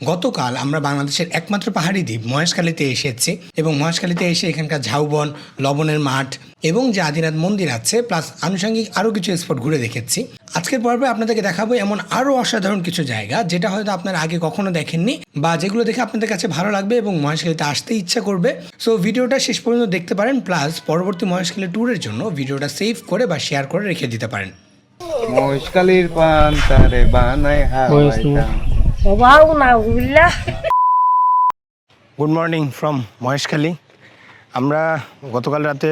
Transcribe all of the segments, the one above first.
গতকাল আমরা বাংলাদেশের একমাত্র পাহাড়ি দ্বীপ মহেশখালীতে এসেছি এবং মহেশখালীতে এসে এখানকার ঝাউবন, লবণের মাঠ এবং যে আদিনাথ মন্দির আছে প্লাস আনুষঙ্গিক আরও কিছু স্পট ঘুরে দেখেছি। আজকের পর্বে আপনাদেরকে দেখাবো এমন আরও অসাধারণ কিছু জায়গা যেটা হয়তো আপনারা আগে কখনো দেখেননি বা যেগুলো দেখে আপনাদের কাছে ভালো লাগবে এবং মহেশখালীতে আসতে ইচ্ছা করবে। সো ভিডিওটা শেষ পর্যন্ত দেখতে পারেন, প্লাস পরবর্তী মহেশখালী ট্যুরের জন্য ভিডিওটা সেভ করে বা শেয়ার করে রেখে দিতে পারেন। মহেশখালীর পান তারে বানায় হাওয়াইতাম। Good morning from Maheshkhali. আমরা গতকাল রাতে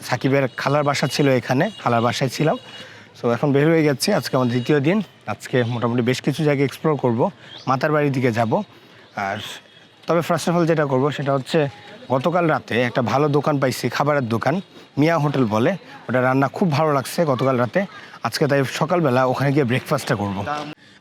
সাকিবের খালার বাসা ছিল, এখানে খালার বাসায় ছিলাম। সো এখন বের হয়ে গেছি, আজকে আমার দ্বিতীয় দিন। আজকে মোটামুটি বেশ কিছু জায়গা এক্সপ্লোর করব, মাতার বাড়ির দিকে যাব। আর তবে ফার্স্ট অফ অল যেটা করব সেটা হচ্ছে গতকাল রাতে একটা ভালো দোকান পাইছি, খাবারের দোকান, মিয়া হোটেল বলে। ওটা রান্না খুব ভালো লাগছে গতকাল রাতে। আজকে তাই সকালবেলা ওখানে গিয়ে ব্রেকফাস্টটা করব।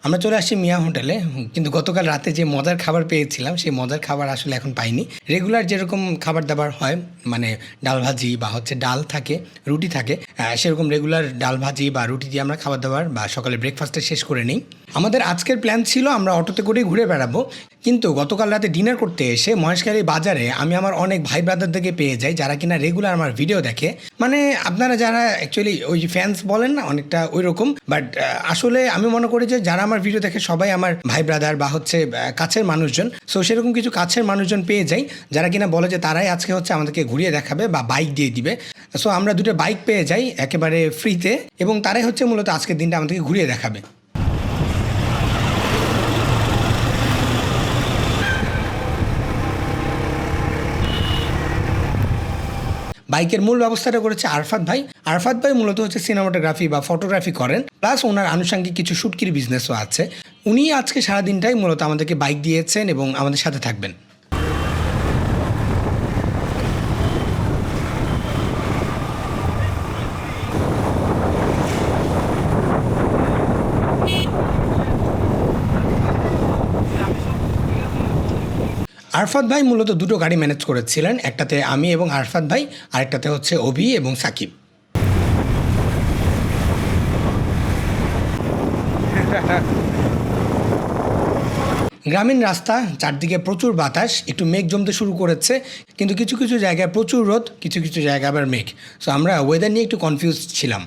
আমরা চলে আসছি মিয়া হোটেলে, কিন্তু গতকাল রাতে যে মজার খাবার পেয়েছিলাম সেই মজার খাবার আসলে এখন পাইনি। রেগুলার যেরকম খাবার দাবার হয়, মানে ডাল ভাজি বা হচ্ছে ডাল থাকে, রুটি থাকে, সেরকম রেগুলার ডাল ভাজি বা রুটি দিয়ে আমরা খাবার দাবার বা সকালে ব্রেকফাস্টে শেষ করে নিই। আমাদের আজকের প্ল্যান ছিল আমরা অটোতে করেই ঘুরে বেড়াবো, কিন্তু গতকাল রাতে ডিনার করতে এসে মহেশখালী বাজারে আমি আমার অনেক ভাই ব্রাদারদেরকে পেয়ে যাই যারা কিনা রেগুলার আমার ভিডিও দেখে। মানে আপনারা যারা অ্যাকচুয়ালি ওই ফ্যান্স বলেন না, অনেকটা ওই রকম। বাট আসলে আমি মনে করি যে যারা আমার ভিডিও দেখে সবাই আমার ভাই ব্রাদার বা হচ্ছে কাছের মানুষজন। সো সেরকম কিছু কাছের মানুষজন পেয়ে যাই যারা কিনা বলে যে তারাই আজকে হচ্ছে আমাদেরকে ঘুরিয়ে দেখাবে বা বাইক দিয়ে দিবে। সো আমরা দুটো বাইক পেয়ে যাই একেবারে ফ্রিতে, এবং তারাই হচ্ছে মূলত আজকের দিনটা আমাদেরকে ঘুরিয়ে দেখাবে। বাইকের মূল ব্যবস্থাটা করেছে আরফাত ভাই। আরফাত ভাই মূলত হচ্ছে সিনেমাটোগ্রাফি বা ফটোগ্রাফি করেন, প্লাস ওনার আনুষঙ্গিক কিছু শুটকির বিজনেসও আছে। উনি আজকে সারাদিনটাই মূলত আমাদেরকে বাইক দিয়েছেন এবং আমাদের সাথে থাকবেন। আরফাত ভাই মূলত দুটো গাড়ি ম্যানেজ করেছিলেন, একটাতে আমি এবং আরফাত ভাই, আরেকটাতে হচ্ছে অভি এবং সাকিব। গ্রামীণ রাস্তা, চারদিকে প্রচুর বাতাস, একটু মেঘ জমতে শুরু করেছে, কিন্তু কিছু কিছু জায়গায় প্রচুর রোদ, কিছু কিছু জায়গায় আবার মেঘ। সো আমরা ওয়েদার নিয়ে একটু কনফিউজ ছিলাম।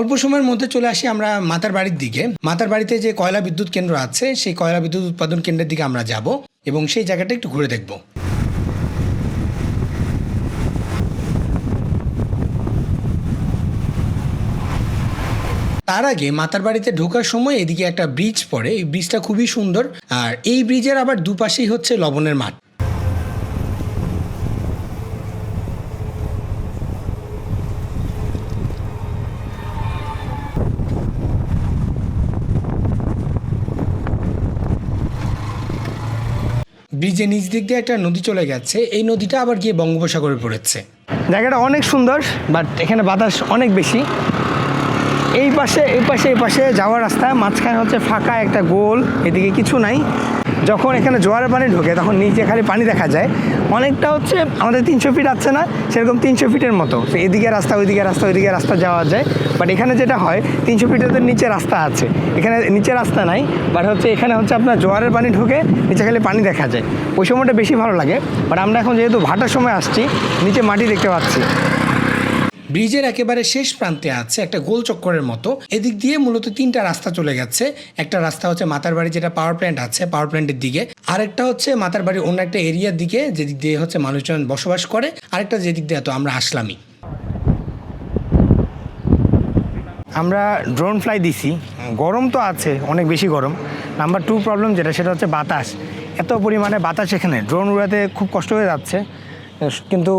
অল্প সময়ের মধ্যে চলে আসি আমরা মাতার বাড়ির দিকে। মাতার বাড়িতে যে কয়লা বিদ্যুৎ কেন্দ্র আছে সেই কয়লা বিদ্যুৎ উৎপাদন কেন্দ্রের দিকে আমরা যাব এবং সেই জায়গাটা একটু ঘুরে দেখব। তার আগে মাতার বাড়িতে ঢোকার সময় এদিকে একটা ব্রিজ পড়ে, এই ব্রিজটা খুবই সুন্দর। আর এই ব্রিজের আবার দুপাশেই হচ্ছে লবণের মাঠ। ব্রিজের নিচ দিক দিয়ে একটা নদী চলে গেছে, এই নদীটা আবার গিয়ে বঙ্গোপসাগরে পড়েছে। জায়গাটা অনেক সুন্দর, বাট এখানে বাতাস অনেক বেশি। এই পাশে যাওয়ার রাস্তা, মাঝখানে হচ্ছে ফাঁকা একটা গোল, এদিকে কিছু নাই। যখন এখানে জোয়ারের পানি ঢোকে তখন নিচে খালি পানি দেখা যায়। অনেকটা হচ্ছে আমাদের 300 ফিট আছে না, সেরকম 300 ফিটের মতো। তো এদিকে রাস্তা, ওইদিকে রাস্তা যাওয়া যায়। বাট এখানে যেটা হয় 300 ফিটের তো নিচে রাস্তা আছে, এখানে নিচে রাস্তা নাই। বাট হচ্ছে এখানে হচ্ছে আপনার জোয়ারের পানি ঢোকে, নিচে খালি পানি দেখা যায়। ওই সময়টা বেশি ভালো লাগে। বাট আমরা এখন যেহেতু ভাটার সময় আসছি, নিচে মাটি দেখতে পাচ্ছি। ব্রিজের একেবারে শেষ প্রান্তে আছে একটা গোল চক্করের মতো, এদিক দিয়ে মূলত 3টা রাস্তা চলে গেছে। একটা রাস্তা হচ্ছে মাতার বাড়ি, যেটা পাওয়ার প্ল্যান্ট আছে, পাওয়ার প্ল্যান্টের দিকে। আরেকটা হচ্ছে মাতার বাড়ির অন্য একটা এরিয়ার দিকে, যেদিক দিয়ে হচ্ছে মানুষজন বসবাস করে। আরেকটা যেদিক দিয়ে তো আমরা আসলামই। আমরা ড্রোন ফ্লাই দিছি, গরম তো আছে, অনেক বেশি গরম। নাম্বার 2 প্রবলেম যেটা, সেটা হচ্ছে বাতাস। এত পরিমাণে বাতাস, এখানে ড্রোন উড়াতে খুব কষ্ট হয়ে যাচ্ছে। কিন্তু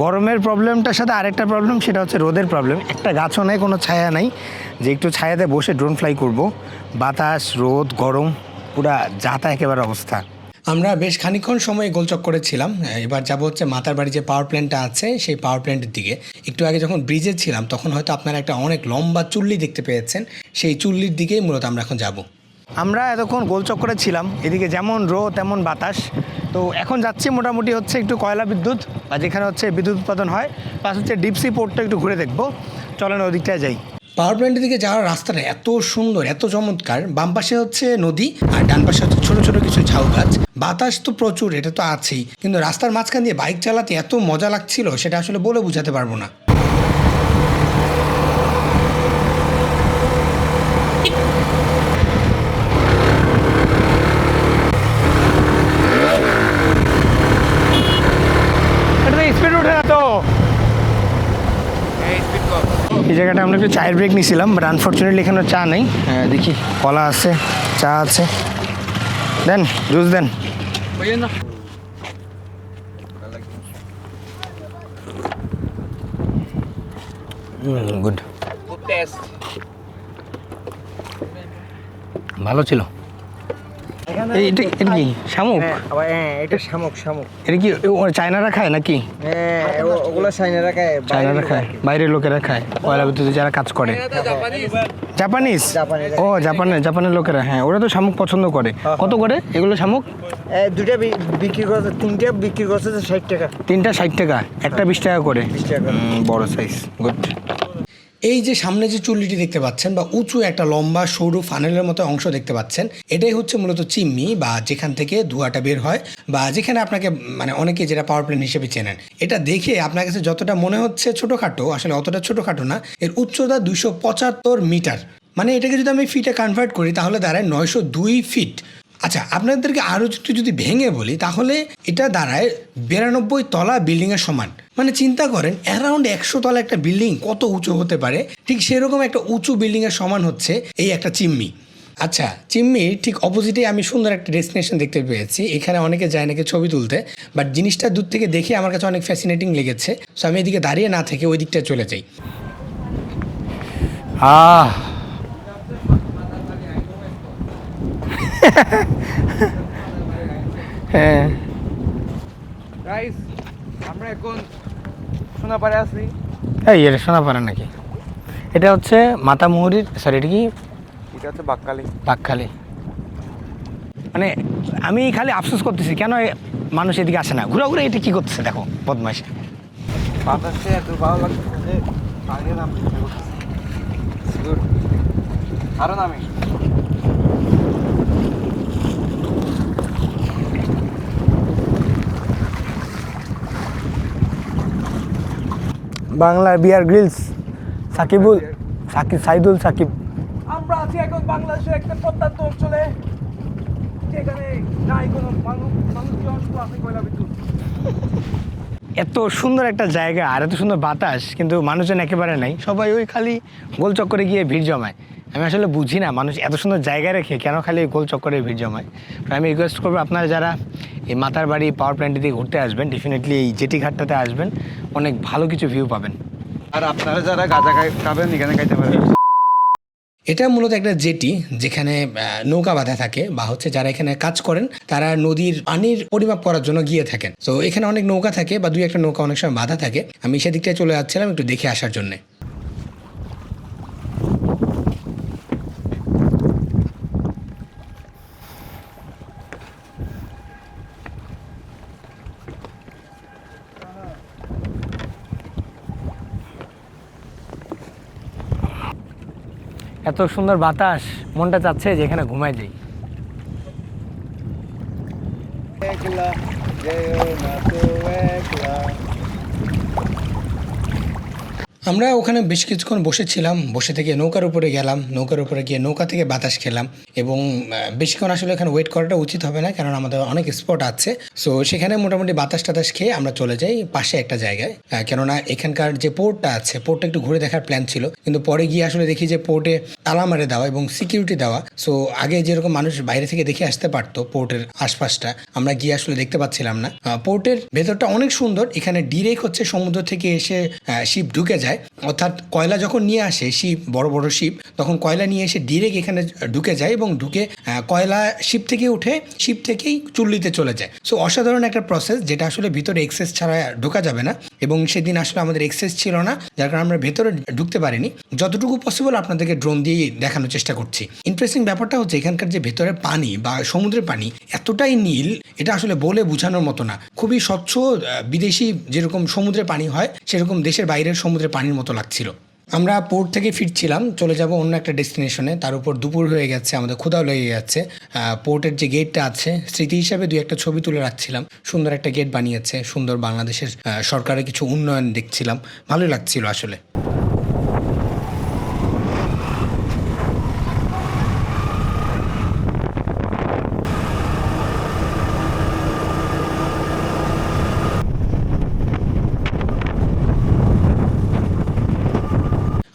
গরমের প্রবলেমটার সাথে আরেকটা প্রবলেম, সেটা হচ্ছে রোদের প্রবলেম। একটা গাছও নেই, কোনো ছায়া নাই যে একটু ছায়াতে বসে ড্রোন ফ্লাই করব। বাতাস, রোদ, গরম, পুরা যাতা একেবারে অবস্থা। আমরা বেশ খানিকক্ষণ সময় গোলচক্করে ছিলাম। এবার যাব হচ্ছে মাতার বাড়ি যে পাওয়ার প্ল্যান্টটা আছে সেই পাওয়ার প্ল্যান্টের দিকে। একটু আগে যখন ব্রিজে ছিলাম তখন হয়তো আপনারা একটা অনেক লম্বা চুল্লি দেখতে পেয়েছেন, সেই চুল্লির দিকেই মূলত আমরা এখন যাব। আমরা এতক্ষণ গোলচক্করে ছিলাম, এদিকে যেমন রো তেমন বাতাস। তো এখন যাচ্ছি মোটামুটি হচ্ছে একটু কয়লা বিদ্যুৎ বা যেখানে হচ্ছে বিদ্যুৎ উৎপাদন হয়, প্লাস হচ্ছে ডিপসি পোর্টটা একটু ঘুরে দেখবো। চলেন ওদিকটায় যাই। পাওয়ার প্ল্যান্টের দিকে যাওয়ার রাস্তাটা এত সুন্দর, এত চমৎকার। বাম পাশে হচ্ছে নদী আর ডান পাশে হচ্ছে ছোট ছোট কিছু ঝাউ গাছ। বাতাস তো প্রচুর, এটা তো আছেই, কিন্তু রাস্তার মাঝখান দিয়ে বাইক চালাতে এত মজা লাগছিল সেটা আসলে বলে বোঝাতে পারবো না। স্পিড উঠে না তো। এই জায়গাটা আমরা একটু চায়ের ব্রেক নিয়েছিলাম, বাট আনফর্চুনেটলি এখানে চা নেই। হ্যাঁ দেখি, কলা আছে, চা আছে, দেন জুস দেন। গুড, ভালো ছিল। এটা কি শামুক? হ্যাঁ, এটা শামুক। এটা কি চায়নারা খায় নাকি? হ্যাঁ, ওগুলো চাইনারা খায়, চায়নারা খায়, বাইরের লোকেরা খায়, কয়লা বিদ্যুতে যারা কাজ করে। জাপানিজ? ও জাপানের লোকেরা, হ্যাঁ ওরা তো শামুক পছন্দ করে। কত করে এগুলো শামুক? দুইটা বিক্রি করছে, তিনটা বিক্রি করছে 60 টাকা। তিনটা 60 টাকা, একটা 20 টাকা করে। 20 টাকা। বড় সাইজ, গুড। এই যে সামনে যে চুল্লিটি দেখতে পাচ্ছেন বা উঁচু একটা লম্বা সরু ফানেলের মতো অংশ দেখতে পাচ্ছেন, এটাই হচ্ছে মূলত চিমনি, বা যেখান থেকে ধোঁয়াটা বের হয়, বা যেখানে আপনাকে মানে অনেকে যেটা পাওয়ার প্ল্যান্ট হিসেবে চেনেন। এটা দেখে আপনার কাছে যতটা মনে হচ্ছে ছোটোখাটো, আসলে অতটা ছোটোখাটো না। এর উচ্চতা 275 মিটার, মানে এটাকে যদি আমি ফিটে কনভার্ট করি তাহলে দাঁড়ায় 902 ফিট। আচ্ছা, আপনাদেরকে আরও একটু যদি ভেঙে বলি তাহলে এটা দাঁড়ায় 92 তলা বিল্ডিংয়ের সমান। মানে চিন্তা করেন, অ্যারাউন্ড 100 তলা একটা বিল্ডিং কত উঁচু হতে পারে। ঠিক সেরকম একটা উঁচু বিল্ডিংয়ের সমান হচ্ছে এই একটা চিমনি। আচ্ছা, চিমনির ঠিক অপোজিটে আমি সুন্দর একটা ডেস্টিনেশন দেখতে পেয়েছি। এখানে অনেকে যায় নাকি ছবি তুলতে, বাট জিনিসটা দূর থেকে দেখে আমার কাছে অনেক ফ্যাসিনেটিং লেগেছে। সো আমি এদিকে দাঁড়িয়ে না থেকে ওই দিকটা চলে যাই। হ্যাঁ গাইস, আমরা এখন সোনাপাড়ে আছি। এই এটা সোনাপাড়া নাকি? এটা হচ্ছে মাতামুহুরির, সরি এটা কি? এটা হচ্ছে বাকখালি। মানে আমি খালি আফসোস করতেছি কেন মানুষ এদিকে আসে না, ঘুরে এটা কি করতেছে দেখো, বদমাইশ। বাতাসে এত ভালো লাগছে যে আগে নামতে ইচ্ছে করতেছে। আরো নামে বাংলার বিয়ার গ্রিলস, সাইদুল সাকিব। আমরা আছি এখন বাংলাদেশের একটা প্রত্যন্ত অঞ্চলে, যেখানে নাই কোনো মানুষজন, আছে কয়লা বিদ্যুৎ। এত সুন্দর একটা জায়গা আর এত সুন্দর বাতাস, কিন্তু মানুষজন একেবারে নাই, সবাই ওই খালি গোল চক্করে গিয়ে ভিড় জমায়। আমি আসলে বুঝি না মানুষ এত সুন্দর জায়গায় রেখে কেন খালি গোল চক্করে ভিড় জমায়। আমি রিকোয়েস্ট করবো আপনারা যারা এই মাতার বাড়ি পাওয়ার প্ল্যান্টের দিকে ঘুরতে আসবেন, ডেফিনেটলি এই জেটি ঘাটটাতে আসবেন, অনেক ভালো কিছু ভিউ পাবেন। আর আপনারা যারা গাঁজা খাবেন এখানে খাইতে পারেন। এটা মূলত একটা জেটি, যেখানে নৌকা বাঁধা থাকে, বা হচ্ছে যারা এখানে কাজ করেন তারা নদীর পানির পরিমাপ করার জন্য গিয়ে থাকেন। তো এখানে অনেক নৌকা থাকে, বা দুই একটা নৌকা অনেক সময় বাঁধা থাকে। আমি সেদিকটায় চলে যাচ্ছিলাম একটু দেখে আসার জন্যে। এত সুন্দর বাতাস, মনটা চাচ্ছে যে এখানে ঘুমায় যাই। একলা যেও না তো একলা। আমরা ওখানে বেশ কিছুক্ষণ বসেছিলাম, বসে থেকে নৌকার উপরে গেলাম, নৌকার উপরে গিয়ে নৌকা থেকে বাতাস খেলাম। এবং বেশিক্ষণ আসলে এখানে ওয়েট করাটা উচিত হবে না, কারণ আমাদের অনেক স্পট আছে। সো সেখানে মোটামুটি বাতাস টাতাস খেয়ে আমরা চলে যাই পাশে একটা জায়গায়। কেননা এখানকার যে পোর্টটা আছে, পোর্টটা একটু ঘুরে দেখার প্ল্যান ছিল, কিন্তু পরে গিয়ে আসলে দেখি যে পোর্টে তালা মারে দেওয়া এবং সিকিউরিটি দেওয়া। সো আগে যেরকম মানুষ বাইরে থেকে দেখে আসতে পারতো পোর্টের আশপাশটা, আমরা গিয়ে আসলে দেখতে পাচ্ছিলাম না। পোর্টের ভেতরটা অনেক সুন্দর, এখানে ডিরেক্ট হচ্ছে সমুদ্র থেকে এসে শিপ ঢুকে যায়। যায়, অর্থাৎ কয়লা যখন নিয়ে আসে শিপ, বড় বড় শিপ, তখন কয়লা নিয়ে এসে ডিরেক্ট এখানে ঢুকে যায় এবং ঢুকে কয়লা শিপ থেকে উঠে শিপ থেকেই চুল্লিতে চলে যায়। সো অসাধারণ একটা প্রসেস, যেটা আসলে ভিতরে এক্সেস ছাড়া ঢোকা যাবে না, এবং সেদিন আসলে আমাদের এক্সেস ছিল না, যার কারণে আমরা ভেতরে ঢুকতে পারিনি। যতটুকু পসিবল আপনাদেরকে ড্রোন দিয়ে দেখানোর চেষ্টা করছি। ইন্টারেস্টিং ব্যাপারটা হচ্ছে এখানকার যে ভেতরে পানি বা সমুদ্রের পানি এতটাই নীল, এটা আসলে বলে বোঝানোর মতো না। খুবই স্বচ্ছ, বিদেশি যেরকম সমুদ্রের পানি হয় সেরকম দেশের বাইরের সমুদ্রের পানির মতো লাগছিল। আমরা পোর্ট থেকে ফিরছিলাম, চলে যাব অন্য একটা ডেস্টিনেশনে, তার উপর দুপুর হয়ে গেছে, আমাদের ক্ষুধাও লেগে যাচ্ছে। পোর্টের যে গেটটা আছে স্মৃতি হিসাবে দুই একটা ছবি তুলে রাখছিলাম। সুন্দর একটা গেট বানিয়েছে, সুন্দর বাংলাদেশের সরকারের কিছু উন্নয়ন দেখছিলাম, ভালোই লাগছিল আসলে।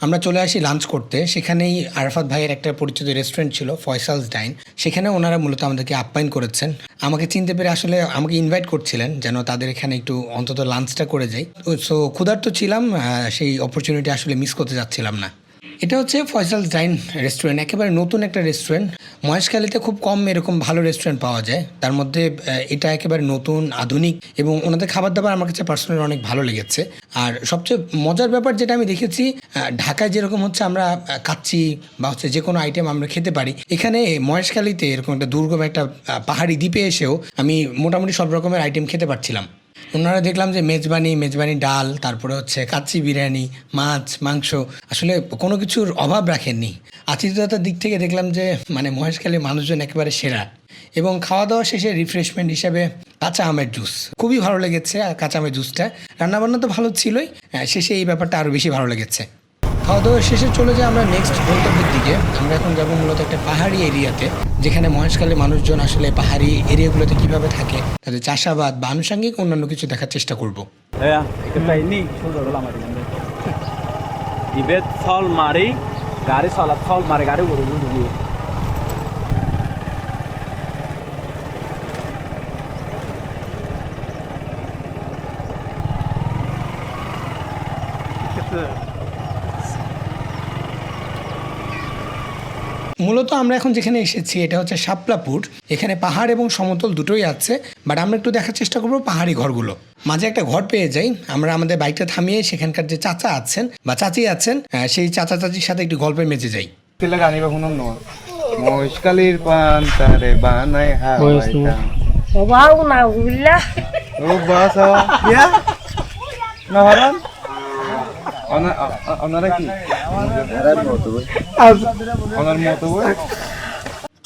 আমরা চলে আসি লাঞ্চ করতে। সেখানেই আরাফাত ভাইয়ের একটা পরিচিত রেস্টুরেন্ট ছিল, ফয়সালস ডাইন। সেখানে ওনারা মূলত আমাদেরকে আপ্যায়ন করেছেন। আমাকে চিনতে পেরে আসলে আমাকে ইনভাইট করছিলেন যেন তাদের এখানে একটু অন্তত লাঞ্চটা করে যাই। সো ক্ষুধার্ত ছিলাম, সেই অপরচুনিটি আসলে মিস করতে যাচ্ছিলাম না। এটা হচ্ছে ফয়সালস ডাইন রেস্টুরেন্ট, একেবারে নতুন একটা রেস্টুরেন্ট। মহেশখালীতে খুব কম এরকম ভালো রেস্টুরেন্ট পাওয়া যায়, তার মধ্যে এটা একেবারে নতুন, আধুনিক, এবং ওনাদের খাবার দাবার আমার কাছে পার্সোনালি অনেক ভালো লেগেছে। আর সবচেয়ে মজার ব্যাপার যেটা আমি দেখেছি, ঢাকায় যেরকম হচ্ছে আমরা কাচ্চি বা হচ্ছে যে কোনো আইটেম আমরা খেতে পারি, এখানে মহেশখালীতে এরকম একটা দুর্গম একটা পাহাড়ি দ্বীপে এসেও আমি মোটামুটি সব রকমের আইটেম খেতে পারছিলাম। ওনারা দেখলাম যে মেজবানি ডাল, তারপরে হচ্ছে কাচ্চি বিরিয়ানি, মাছ, মাংস, আসলে কোনো কিছুর অভাব রাখেননি। আতিথেয়তার দিক থেকে দেখলাম যে মানে মহেশখালীর মানুষজন একেবারে সেরা। এবং খাওয়া দাওয়া শেষে রিফ্রেশমেন্ট হিসাবে কাঁচা আমের জুস খুবই ভালো লেগেছে। আর কাঁচা আমের জুসটা, রান্নাবান্না তো ভালো ছিলই, শেষে এই ব্যাপারটা আরও বেশি ভালো লেগেছে। খাওয়া দাওয়া শেষে চলে যায় আমরা নেক্সট গন্তব্যের দিকে। আমরা এখন যাবো মূলত একটা পাহাড়ি এরিয়াতে, যেখানে মহেশখালীর মানুষজন আসলে পাহাড়ি এরিয়াগুলোতে কিভাবে থাকে, তাদের চাষাবাদ বা আনুষঙ্গিক অন্যান্য কিছু দেখার চেষ্টা করব। kita ini sudah lama dengan ibet sol mari gari salat sol mari gari buru buru মূলত আমরা এখন যেখানে এসেছি এটা হচ্ছে শাপলাপুর। এখানে পাহাড় এবং সমতল দুটোই আছে, বাট আমরা একটু দেখার চেষ্টা করবো পাহাড়ি ঘরগুলো। মাঝে একটা ঘর পেয়ে যাই, আমরা আমাদের বাইকটা থামিয়ে সেখানকার যে চাচা আছেন বা চাচি আছেন, সেই চাচা চাচির সাথে একটু গল্পের মেজে যাই। Sila gani ba kuno no? Moishkalir pan tare banai hawaita. Wow, naulah. Oh basa. Ya. Naharan? Onara ki? Onar moto boy.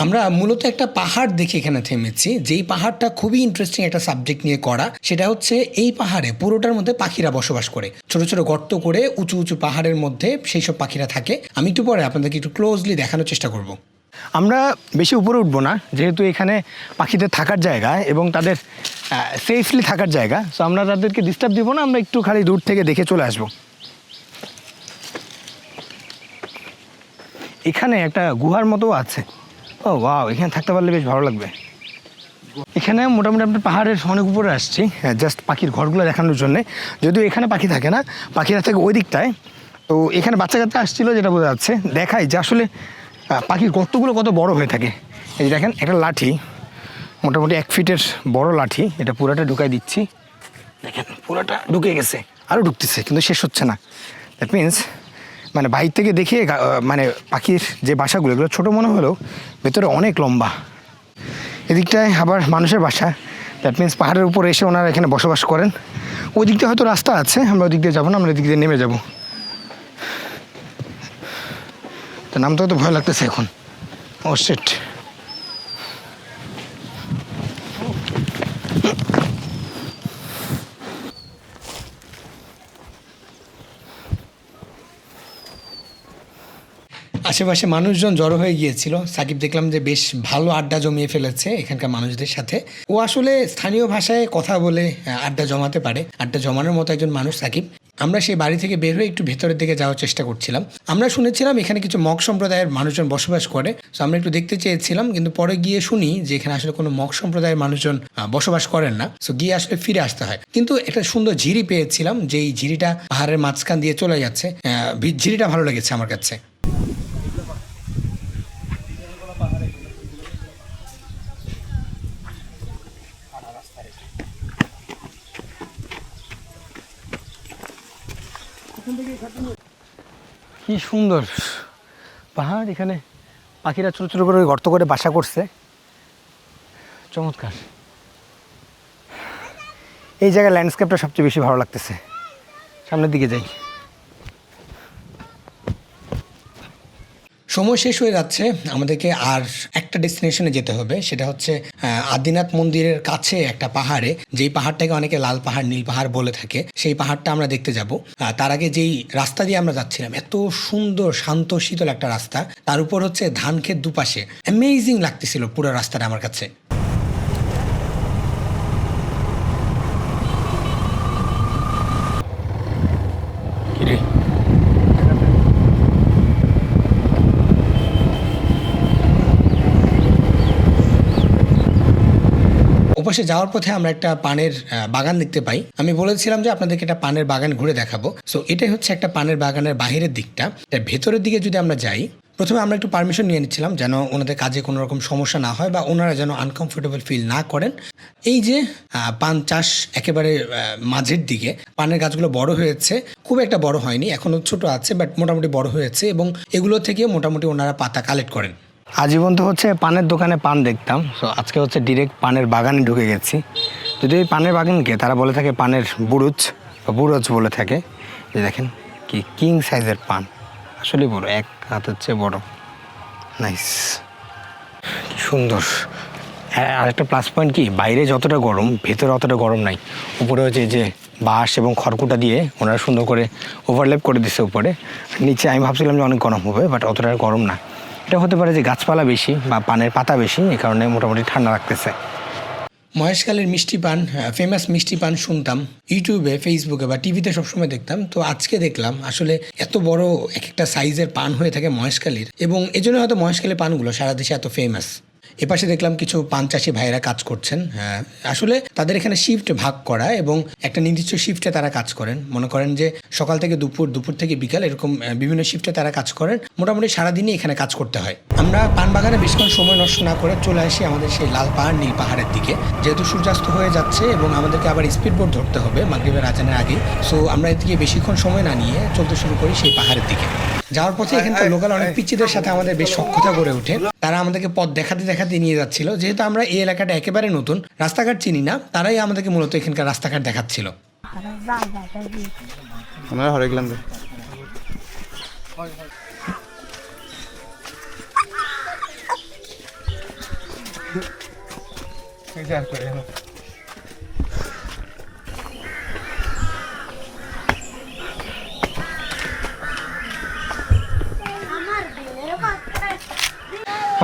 আমরা মূলত একটা পাহাড় দেখে এখানে থেমেছি, যেই পাহাড়টা খুবই ইন্টারেস্টিং একটা সাবজেক্ট নিয়ে করা। সেটা হচ্ছে এই পাহাড়ে পুরোটার মধ্যে পাখিরা বসবাস করে, ছোট ছোট গর্ত করে উঁচু উঁচু পাহাড়ের মধ্যে সেই সব পাখিরা থাকে। আমি একটু পরে আপনাদেরকে একটু ক্লোজলি দেখানোর চেষ্টা করব। আমরা বেশি উপরে উঠবো না, যেহেতু এখানে পাখিদের থাকার জায়গা এবং তাদের সেফলি থাকার জায়গা, সো আমরা তাদেরকে ডিস্টার্ব দিব না। আমরা একটু খালি দূর থেকে দেখে চলে আসবো। এখানে একটা গুহার মতো আছে। ও ওয়াও, এখানে থাকতে পারলে বেশ ভালো লাগবে। এখানে মোটামুটি আমরা পাহাড়ের অনেক উপরে আসছি, জাস্ট পাখির ঘরগুলো দেখানোর জন্যে। যদিও এখানে পাখি থাকে না, পাখিরা থাকে ওই দিকটায়। তো এখানে বাচ্চা কাচ্চা আসছিলো, যেটা বোঝা যাচ্ছে। দেখাই যে আসলে পাখির গর্তগুলো কত বড় হয়ে থাকে। এই যে দেখেন, একটা লাঠি, মোটামুটি 1 ফিটের বড় লাঠি, এটা পুরাটা ঢুকাই দিচ্ছি। দেখেন পুরাটা ঢুকে গেছে, আরও ঢুকতেছে, কিন্তু শেষ হচ্ছে না। দ্যাট মিনস মানে বাইর থেকে দেখে মানে পাখির যে বাসাগুলো, এগুলো ছোটো মনে হলেও ভেতরে অনেক লম্বা। এদিকটায় আবার মানুষের বাসা, দ্যাট মিনস পাহাড়ের উপরে এসে ওনারা এখানে বসবাস করেন। ওই দিক দিয়ে হয়তো রাস্তা আছে, আমরা ওই দিক দিয়ে যাবো না, আমরা এদিক দিয়ে নেমে যাবো। তো নামতে তো ভয় লাগতেছে এখন। ও শিট। আশেপাশে মানুষজন জড়ো হয়ে গিয়েছিল। সাকিব দেখলাম যে বেশ ভালো আড্ডা জমিয়ে ফেলেছে এখানকার মানুষদের সাথে। ও আসলে স্থানীয় ভাষায় কথা বলে আড্ডা জমাতে পারে, আড্ডা জমানোর মতো একজন মানুষ সাকিব। আমরা সেই বাড়ি থেকে বের হয়ে একটু ভেতরের দিকে যাওয়ার চেষ্টা করছিলাম। আমরা শুনেছিলাম এখানে কিছু মগ সম্প্রদায়ের মানুষজন বসবাস করে, সো আমরা একটু দেখতে চেয়েছিলাম, কিন্তু পরে গিয়ে শুনি যে এখানে আসলে কোনো মগ সম্প্রদায়ের মানুষজন বসবাস করেন না। সো গিয়ে আসলে ফিরে আসতে হয়। কিন্তু একটা সুন্দর ঝিরি পেয়েছিলাম, যেই ঝিরিটা পাহাড়ের মাঝখান দিয়ে চলে যাচ্ছে। ঝিরিটা ভালো লেগেছে আমার কাছে। কি সুন্দর পাহাড়, এখানে পাখিরা ছোটো ছোটো করে গর্ত করে বাসা করছে, চমৎকার। এই জায়গার ল্যান্ডস্কেপটা সবচেয়ে বেশি ভালো লাগতেছে। সামনের দিকে যাই। সময় শেষ হয়ে যাচ্ছে, আমাদেরকে আর একটা ডেস্টিনেশনে যেতে হবে। সেটা হচ্ছে আদিনাথ মন্দিরের কাছে একটা পাহাড়ে, যেই পাহাড়টাকে অনেকে লাল পাহাড় নীল পাহাড় বলে থাকে, সেই পাহাড়টা আমরা দেখতে যাব। তার আগে যেই রাস্তা দিয়ে আমরা যাচ্ছিলাম, এত সুন্দর শান্ত শীতল একটা রাস্তা, তার উপর হচ্ছে ধান ক্ষেত দুপাশে, অ্যামেজিং লাগতেছিল পুরো রাস্তাটা আমার কাছে। ওপাশে যাওয়ার পথে আমরা একটা পানের বাগান দেখতে পাই। আমি বলেছিলাম যে আপনাদেরকে একটা পানের বাগান ঘুরে দেখাবো। সো এটাই হচ্ছে একটা পানের বাগানের বাহিরের দিকটা। তার ভেতরের দিকে যদি আমরা যাই, প্রথমে আমরা একটু পারমিশন নিয়ে নিচ্ছিলাম যেন ওনাদের কাজে কোনো রকম সমস্যা না হয় বা ওনারা যেন আনকমফোর্টেবল ফিল না করেন। এই যে পান চাষ একেবারে মাঝের দিকে, পানের গাছগুলো বড় হয়েছে, খুব একটা বড় হয়নি, এখনও ছোট আছে, বাট মোটামুটি বড় হয়েছে, এবং এগুলো থেকে মোটামুটি ওনারা পাতা কালেক্ট করেন। আজীবন তো হচ্ছে পানের দোকানে পান দেখতাম, সো আজকে হচ্ছে ডিরেক্ট পানের বাগানে ঢুকে গেছি। যদি এই পানের বাগানকে তারা বলে থাকে পানের বুরুজ বা বুরজ বলে থাকে। যে দেখেন কি কিং সাইজের পান, আসলে বড়, এক হাত হচ্ছে বড়। নাইস, কি সুন্দর। আর একটা প্লাস পয়েন্ট কি, বাইরে যতটা গরম ভেতরে অতটা গরম নাই। উপরে হচ্ছে যে বাঁশ এবং খড়কুটা দিয়ে ওনারা সুন্দর করে ওভারল্যাপ করে দিচ্ছে উপরে। নিচে আমি ভাবছিলাম যে অনেক গরম হবে, বাট অতটা গরম না। এটা হতে পারে যে গাছপালা বেশি বা পানের পাতা বেশি, এই কারণে মোটামুটি ঠান্ডা লাগতেছে। মহেশখালীর মিষ্টি পান, ফেমাস মিষ্টি পান শুনতাম ইউটিউবে, ফেসবুকে বা টিভিতে সবসময় দেখতাম। তো আজকে দেখলাম আসলে এত বড় এক একটা সাইজের পান হয়ে থাকে মহেশখালীর, এবং এজন্য হয়তো মহেশখালীর পানগুলো সারা দেশে এত ফেমাস। এপাশে দেখলাম কিছু পান চাষি ভাইরা কাজ করছেন। আসলে তাদের এখানে শিফট ভাগ করা, এবং একটা নির্দিষ্ট শিফটে তারা কাজ করেন। মনে করেন যে সকাল থেকে দুপুর, দুপুর থেকে বিকাল, এরকম বিভিন্ন শিফটে তারা কাজ করেন। মোটামুটি সারাদিনই এখানে কাজ করতে হয়। আমরা পান বাগানে বেশিক্ষণ সময় নষ্ট না করে চলে আসি আমাদের সেই লাল পাহাড় নীল পাহাড়ের দিকে। যেহেতু সূর্যাস্ত হয়ে যাচ্ছে এবং আমাদেরকে আবার স্পিড বোট ধরতে হবে মাগরিবের আজানের আগে, সো আমরা এদিকে বেশিক্ষণ সময় না নিয়ে চলতে শুরু করি সেই পাহাড়ের দিকে। যাওয়ার পথে এখানকার লোকাল অনেক পিচ্চিদের সাথে আমাদের বেশ সখ্যতা গড়ে ওঠে। তারা আমাদেরকে পথ দেখাতে দেখাতে নিয়ে যাচ্ছিল। যেহেতু আমরা এই এলাকাটা একেবারে নতুন, রাস্তাঘাট চিনি না, তারাই আমাদেরকে মূলত এখানকার রাস্তাঘাট দেখাচ্ছিল। আমরা হরে গেলাম।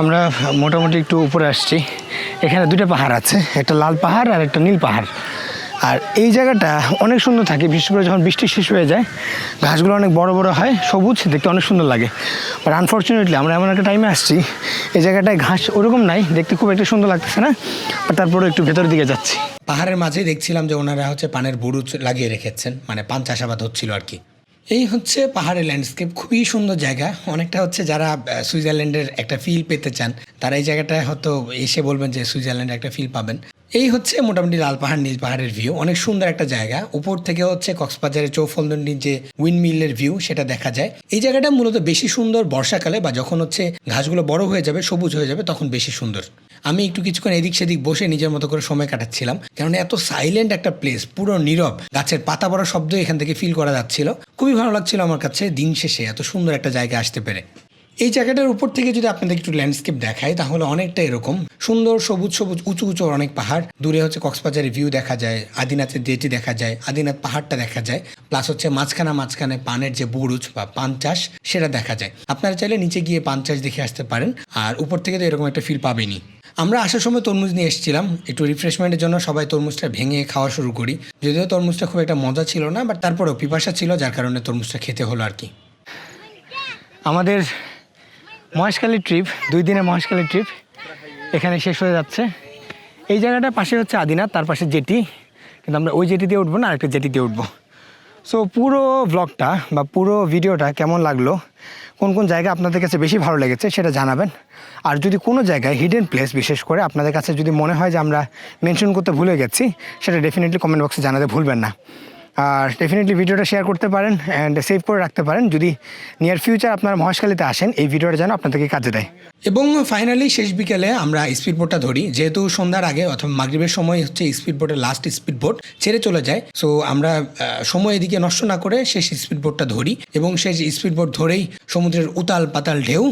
আমরা মোটামুটি একটু উপরে আসছি। এখানে দুটো পাহাড় আছে, একটা লাল পাহাড় আর একটা নীল পাহাড়। আর এই জায়গাটা অনেক সুন্দর থাকে, বিশেষ করে যখন বৃষ্টি শেষ হয়ে যায়, ঘাসগুলো অনেক বড় বড় হয়, সবুজ, দেখতে অনেক সুন্দর লাগে। বাট আনফর্চুনেটলি আমরা এমন একটা টাইমে আসছি এই জায়গাটায় ঘাস ওরকম নাই, দেখতে খুব একটা সুন্দর লাগতেছে না, বাট তারপরে একটু ভেতরের দিকে যাচ্ছি। পাহাড়ের মাঝেই দেখছিলাম যে ওনারা হচ্ছে পানের বুরুজ লাগিয়ে রেখেছেন, মানে পান চাষাবাদ হচ্ছিল আর কি। এই হচ্ছে পাহাড়ের ল্যান্ডস্কেপ, খুবই সুন্দর জায়গা। অনেকটা হচ্ছে যারা সুইজারল্যান্ডের একটা ফিল পেতে চান, তারা এই জায়গাটায় হয়তো এসে বলবেন যে সুইজারল্যান্ডের একটা ফিল পাবেন। এই হচ্ছে মোটামুটি লাল পাহাড় নীল পাহাড়ের ভিউ, অনেক সুন্দর একটা জায়গা। উপর থেকে হচ্ছে কক্সবাজারের চৌফলদন্ডির যে উইন্ডমিলের ভিউ সেটা দেখা যায়। এই জায়গাটা মূলত বেশি সুন্দর বর্ষাকালে, বা যখন হচ্ছে ঘাসগুলো বড় হয়ে যাবে, সবুজ হয়ে যাবে, তখন বেশি সুন্দর। আমি একটু কিছুক্ষণ এদিক সেদিক বসে নিজের মতো করে সময় কাটাচ্ছিলাম, কারণ এত সাইলেন্ট একটা প্লেস, পুরো নীরব, গাছের পাতা পড়ার শব্দ এখান থেকে ফিল করা যাচ্ছিল। খুবই ভালো লাগছিল আমার কাছে দিন শেষে এত সুন্দর একটা জায়গায় আসতে পেরে। এই জায়গাটার উপর থেকে যদি আপনাদের একটু ল্যান্ডস্কেপ দেখায় তাহলে অনেকটা এরকম সুন্দর সবুজ সবুজ উঁচু উঁচু অনেক পাহাড়, দূরে হচ্ছে কক্সবাজারের ভিউ দেখা যায়, আদিনাথের জেটি দেখা যায়, আদিনাথ পাহাড়টা দেখা যায়, প্লাস হচ্ছে মাঝখানে পানের যে বুরুজ বা পান চাষ সেটা দেখা যায়। আপনারা চাইলে নিচে গিয়ে পান চাষ দেখে আসতে পারেন, আর উপর থেকে তো এরকম একটা ফিল পাবেনই। আমরা আসার সময় তরমুজ নিয়ে এসেছিলাম, একটু রিফ্রেশমেন্টের জন্য সবাই তরমুজটা ভেঙে খাওয়া শুরু করি। যদিও তরমুজটা খুব একটা মজা ছিল না, বাট তারপরেও পিপাসা ছিল, যার কারণে তরমুজটা খেতে হলো আর কি। আমাদের মহেশখালী ট্রিপ, 2 দিনের মহেশখালী ট্রিপ এখানে শেষ হয়ে যাচ্ছে। এই জায়গাটার পাশে হচ্ছে আদিনাথ, তার পাশে জেটি, কিন্তু আমরা ওই জেটি দিয়ে উঠবো না, আরেকটা জেটি দিয়ে উঠবো। সো পুরো ব্লগটা বা পুরো ভিডিওটা কেমন লাগলো, কোন কোন জায়গা আপনাদের কাছে বেশি ভালো লেগেছে সেটা জানাবেন। আর যদি কোনো জায়গায় হিডেন প্লেস বিশেষ করে আপনাদের কাছে যদি মনে হয় যে আমরা মেনশন করতে ভুলে গেছি, সেটা ডেফিনেটলি কমেন্ট বক্সে জানাতে ভুলবেন না। আর ডেফিনেটলি ভিডিওটা শেয়ার করতে পারেন অ্যান্ড সেভ করে রাখতে পারেন, যদি নিয়ার ফিউচার আপনারা মহেশখালীতে আসেন এই ভিডিওটা যেন আপনাদেরকে কাজে দেয়। এবং ফাইনালি শেষ বিকেলে আমরা স্পিড বোটটা ধরি, যেহেতু সন্ধ্যার আগে অথবা মাগরিবের সময় হচ্ছে স্পিড বোটের লাস্ট স্পিড বোট ছেড়ে চলে যায়। সো আমরা সময় এদিকে নষ্ট না করে শেষ স্পিড বোটটা ধরি এবং সেই স্পিড বোট ধরেই সমুদ্রের উতাল পাতাল ঢেউ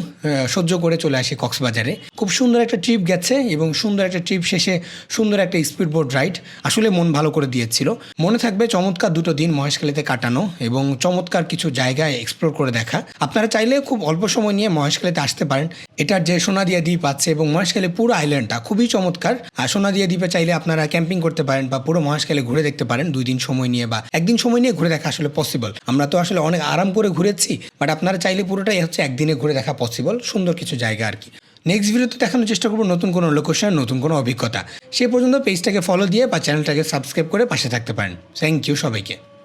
সহ্য করে চলে আসি কক্সবাজারে। খুব সুন্দর একটা ট্রিপ গেছে এবং সুন্দর একটা ট্রিপ শেষে সুন্দর একটা স্পিড বোট রাইড আসলে মন ভালো করে দিয়েছিল। মনে থাকবে চমৎকার 2 দিন মহেশখালীতে কাটানো এবং চমৎকার কিছু জায়গায় এক্সপ্লোর করে দেখা। আপনারা চাইলে খুব অল্প সময় নিয়ে মহেশখালীতে আসতে পারেন। এটার যে সোনাদিয়া দ্বীপ আছে এবং মহেশখালী পুরো আইল্যান্ডটা খুবই চমৎকার। আর সোনাদিয়া দ্বীপে চাইলে আপনারা ক্যাম্পিং করতে পারেন বা পুরো মহেশখালী ঘুরে দেখতে পারেন 2 দিন সময় নিয়ে, বা 1 দিন সময় নিয়ে ঘুরে দেখা আসলে পসিবল। আমরা তো আসলে অনেক আরাম করে ঘুরেছি, বাট আপনারা চাইলে পুরোটাই হচ্ছে 1 দিনে ঘুরে দেখা পসিবল। সুন্দর কিছু জায়গা আর কি। নেক্সট ভিডিওতে দেখানোর চেষ্টা করবো নতুন কোনো লোকেশন, নতুন কোনো অভিজ্ঞতা। সে পর্যন্ত পেজটাকে ফলো দিয়ে বা চ্যানেলটাকে সাবস্ক্রাইব করে পাশে থাকতে পারেন। থ্যাংক ইউ সবাইকে।